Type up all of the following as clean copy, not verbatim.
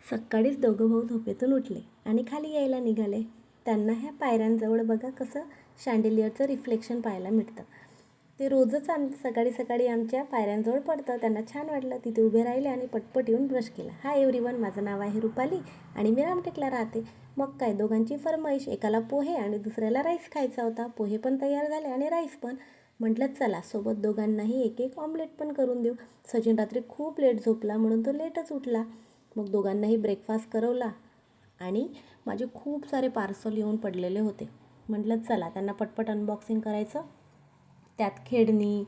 सकाळीच दोघं भाऊ झोपेतून उठले आणि खाली यायला निघाले. त्यांना ह्या पायऱ्यांजवळ बघा कसं शँडेलियरचं रिफ्लेक्शन पाहायला मिळतं. ते रोजच सकाळी सकाळी आमच्या पायऱ्यांजवळ पडतं. त्यांना छान वाटलं. तिथे उभे राहिले आणि पटपट येऊन ब्रश केला. हाय एव्हरीवन, माझं नाव आहे रुपाली आणि मी रामटेकला राहते. मग काय, दोघांची फरमाईश, एकाला पोहे आणि दुसऱ्याला राईस खायचा होता. पोहे पण तयार झाले आणि राईस पण. म्हटलं चला सोबत दोघांनाही एक एक ऑमलेट पण करून देऊ. सचिन रात्री खूप लेट झोपला म्हणून तो लेटच उठला. मग दोघांनाही ब्रेकफास्ट करवला आणि माझे खूप सारे पार्सल येऊन पडलेले होते. म्हटलं चला त्यांना पटपट अनबॉक्सिंग करायचं. त्यात खेळणी,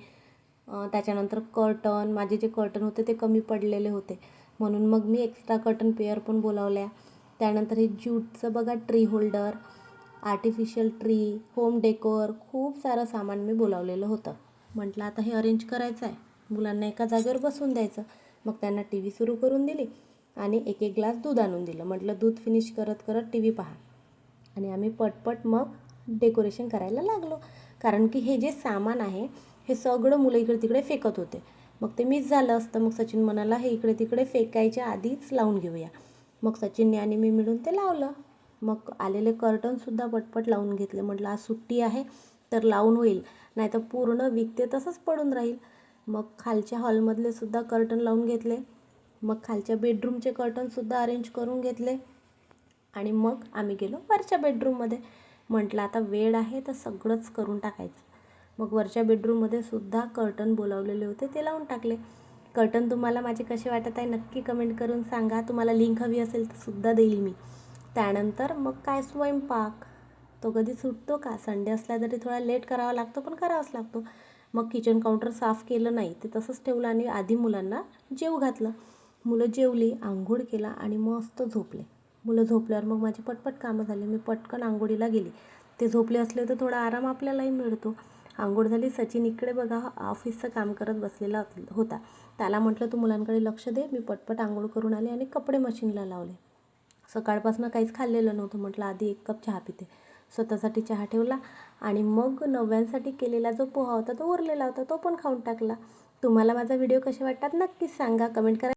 त्याच्यानंतर कर्टन, माझे जे कर्टन होते ते कमी पडलेले होते म्हणून मग मी एक्स्ट्रा कर्टन पेअर पण बोलावल्या. त्यानंतर हे ज्यूटचं बघा tree holder, artificial tree, home decor, खूप सारं सामान मी बोलावलेलं होतं. म्हटलं आता हे अरेंज करायचं आहे, मुलांना एका जागेवर बसून द्यायचं. मग त्यांना टी व्ही सुरू करून दिली आणि एक एक ग्लास दूध आणून दिलं. म्हटलं दूध फिनिश करत करत टी व्ही पहा. आणि आम्ही पटपट मग डेकोरेशन करायला लागलो. कारण की हे जे सामान आहे हे सगळं मुलं इकडे तिकडे फेकत होते. मग ते मिस झालं असतं. मग सचिन म्हणाला हे इकडे तिकडे फेकायच्या आधीच लावून घेऊया. मग सचिनने आणि मी मिळून ते लावलं. मग आलेले कर्टनसुद्धा पटपट लावून घेतले. म्हटलं आज सुट्टी आहे तर लावून होईल, नाही तर पूर्ण वीक ते तसंच पडून राहील. मग खालच्या हॉलमधले सुद्धा कर्टन लावून घेतले. मग खालच्या बेडरूमचे कर्टनसुद्धा अरेंज करून घेतले आणि मग आम्ही गेलो वरच्या बेडरूममध्ये. म्हटलं आता वेळ आहे तर सगळंच करून टाकायचं. मग वरच्या बेडरूममध्ये सुद्धा कर्टन बोलावलेले होते ते लावून टाकले. कर्टन तुम्हाला माझे कसे वाटत आहे नक्की कमेंट करून सांगा. तुम्हाला लिंक हवी असेल तर सुद्धा देईल मी. त्यानंतर मग काय, स्वयंपाक तो कधी सुटतो का? संडे असला तरी थोडा लेट करावा लागतो, पण करावाच लागतो. मग किचन काउंटर साफ केलं नाही, ते तसंच ठेवलं आणि आधी मुलांना जेवू घातलं. मुलं जेवली, आंघोळ केला आणि मस्त झोपले. मुलं झोपल्यावर मग माझी पटपट कामं झाली. मी पटकन आंघोळीला गेली. ते झोपले असले तर थोडा आराम आपल्यालाही मिळतो. आंघोळ झाली. सचिन इकडे बघा ऑफिसचं काम करत बसलेला होता. त्याला म्हटलं तू मुलांकडे लक्ष दे. मी पटपट आंघोळ करून आले आणि कपडे मशीनला लावले. सकाळपासून काहीच खाल्लेलं नव्हतं. म्हटलं आधी एक कप चहा पिते. स्वतःसाठी चहा ठेवला आणि मग नव्यांसाठी केलेला जो पोहा होता तो उरलेला होता, तो पण खाऊन टाकला. तुम्हाला माझा व्हिडिओ कसे वाटतात नक्कीच सांगा, कमेंट करा.